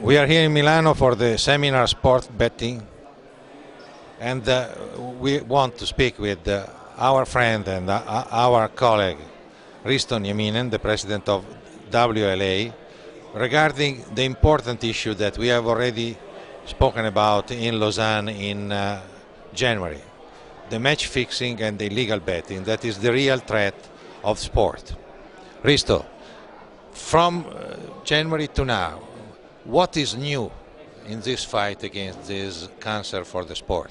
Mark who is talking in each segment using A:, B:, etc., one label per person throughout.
A: We are here in Milano for the seminar Sport Betting, and we want to speak with our friend and our colleague Risto Nieminen, the president of WLA, regarding the important issue that we have already spoken about in Lausanne in January, the match fixing and the illegal betting. That is the real threat of sport. Risto, from January to now, what is new in this fight against this cancer for the sport?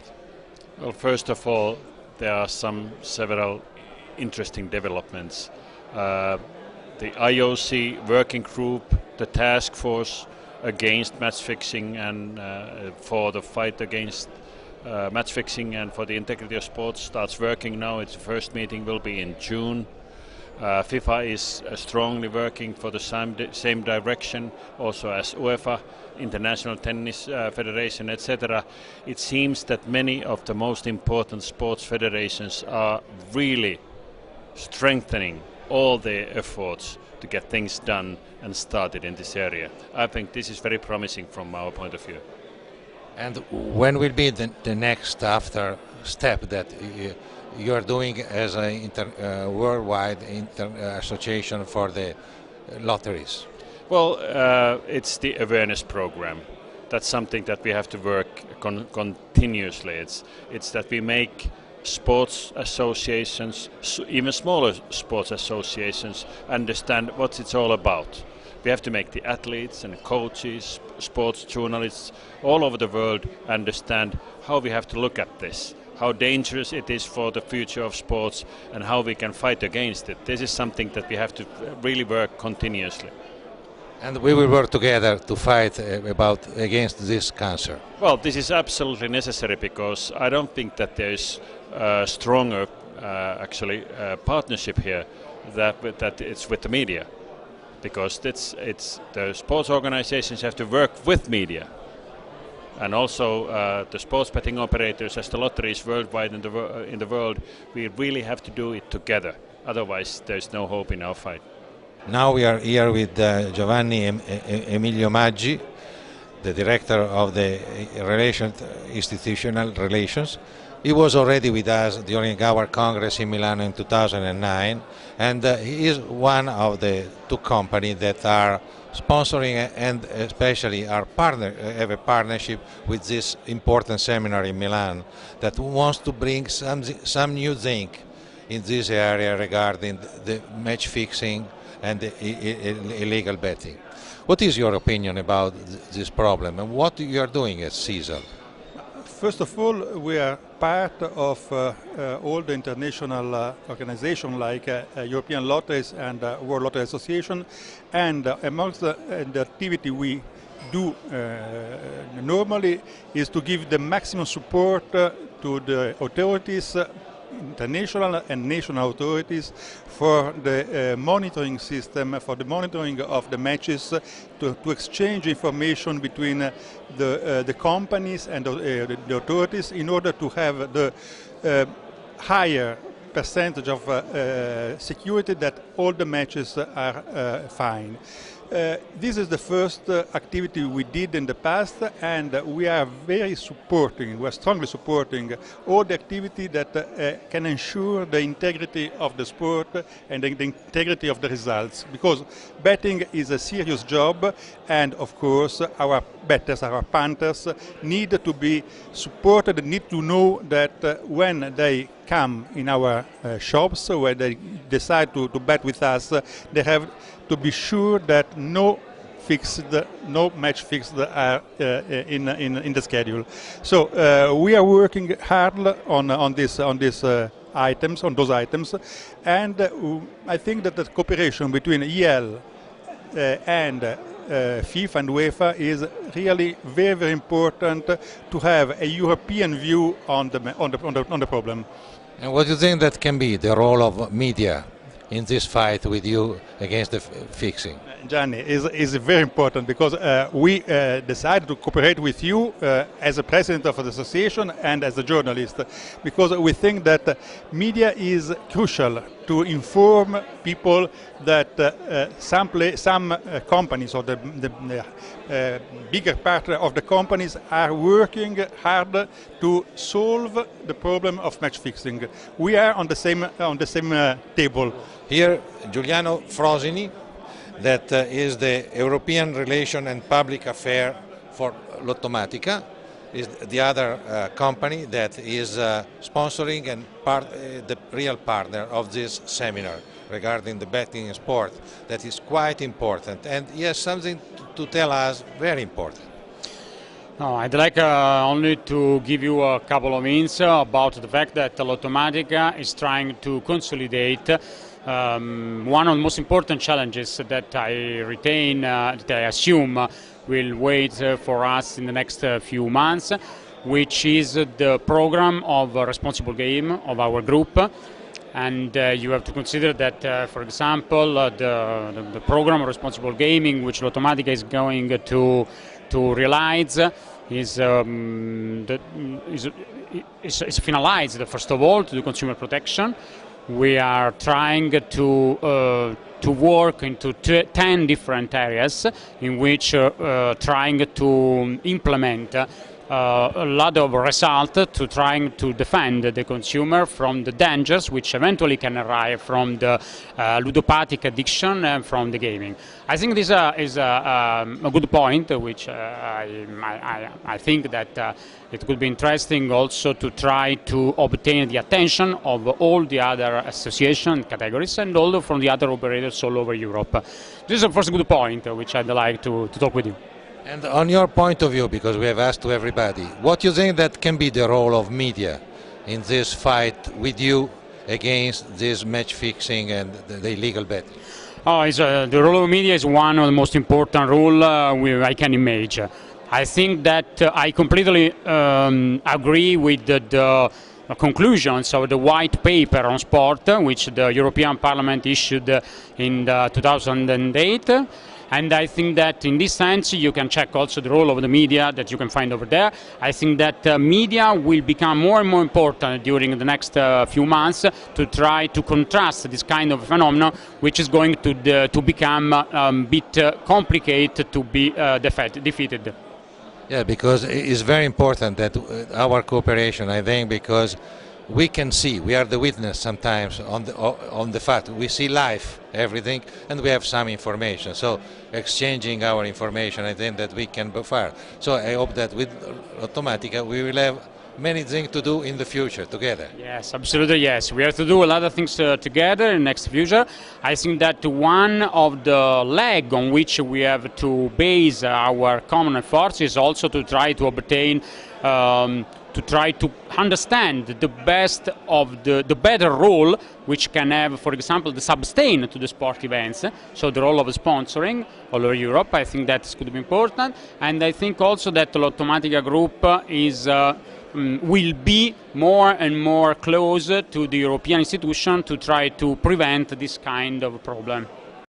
B: Well, first of all, there are several interesting developments. The IOC working group, the task force against match fixing and for the fight against match fixing and for the integrity of sports starts working now. Its first meeting will be in June. FIFA is strongly working for the same direction, also as UEFA, International Tennis Federation, etc. It seems that many of the most important sports federations are really strengthening all their efforts to get things done and started in this area. I think this is very promising from our point of view.
A: And when will be the next after step that you are doing as a worldwide association for the lotteries?
B: Well, it's the awareness program. That's something that we have to work continuously. It's that we make sports associations, even smaller sports associations, understand what it's all about. We have to make the athletes and coaches, sports journalists all over the world understand how we have to look at this, how dangerous it is for the future of sports and how we can fight against it. This is something that we have to really work continuously.
A: And we will work together to fight against this cancer.
B: Well, this is absolutely necessary because I don't think that there is a stronger partnership here that it's with the media. Because it's the sports organizations have to work with media, and also the sports betting operators, as the lotteries worldwide in the world, we really have to do it together. Otherwise, there's no hope in our fight.
A: Now we are here with Giovanni Emilio Maggi, the director of the institutional relations. He was already with us during our Congress in Milano in 2009, and he is one of the two companies that are sponsoring and especially have a partnership with this important seminar in Milan that wants to bring some new thing in this area regarding the match fixing and the illegal betting. What is your opinion about this problem and what you are doing at CISL?
C: First of all, we are part of all the international organizations like European Lotteries and World Lottery Association, and amongst the activity we do normally is to give the maximum support to the authorities, international and national authorities, for the monitoring system, for the monitoring of the matches, to exchange information between the companies and the authorities in order to have the higher percentage of security that all the matches are fine. This is the first activity we did in the past, and we are strongly supporting all the activity that can ensure the integrity of the sport and the integrity of the results, because betting is a serious job, and of course our bettors, our punters need to be supported, need to know that when they come in our shops, when they decide to bet with us, they have to be sure that no match fixed are in the schedule. So we are working hard on those items, and I think that the cooperation between EL and FIFA and UEFA is really very, very important to have a European view on the problem.
A: And what do you think that can be the role of media in this fight with you against the fixing?
C: Gianni, is very important because we decided to cooperate with you as a president of the association and as a journalist, because we think that media is crucial to inform people that some companies, or the bigger part of the companies, are working hard to solve the problem of match fixing. We are on the same table.
A: Here, Giuliano Frosini, that is the European Relation and Public Affair for Lottomatica, is the other company that is sponsoring and the real partner of this seminar regarding the betting in sport. That is quite important, and he has something to tell us very important.
D: No, I'd like only to give you a couple of hints about the fact that Lottomatica is trying to consolidate one of the most important challenges that I retain, that I assume will wait for us in the next few months, which is the program of responsible game of our group. And you have to consider that, for example, the program of responsible gaming, which Lottomatica is going to realize, is finalized, first of all, to do consumer protection. We are trying to work into 10 different areas in which trying to implement a lot of result to trying to defend the consumer from the dangers which eventually can arise from the ludopathic addiction and from the gaming. I think this is a good point, which I think that it could be interesting also to try to obtain the attention of all the other association categories and also from the other operators all over Europe. This is a first good point which I'd like to talk with you.
A: And on your point of view, because we have asked to everybody, what do you think that can be the role of media in this fight with you against this match fixing and the illegal betting?
D: The role of media is one of the most important roles I can imagine. I think that I completely agree with the conclusions of the white paper on sport, which the European Parliament issued in 2008. And I think that in this sense you can check also the role of the media that you can find over there. I think that media will become more and more important during the next few months to try to contrast this kind of phenomenon, which is going to become a bit complicated to be defeated.
A: Yeah, because it's very important that our cooperation, I think, because we can see, we are the witness sometimes on the fact, we see live everything and we have some information. So exchanging our information, I think that we can go far. So I hope that with Lottomatica we will have many things to do in the future together.
D: Yes, absolutely, yes. We have to do a lot of things together in the next future. I think that one of the legs on which we have to base our common efforts is also to try to obtain to try to understand the best of the better role which can have, for example, the sustain to the sport events, so the role of sponsoring all over Europe. I think that could be important, and I think also that the Lottomatica Group will be more and more close to the European institution to try to prevent this kind of problem.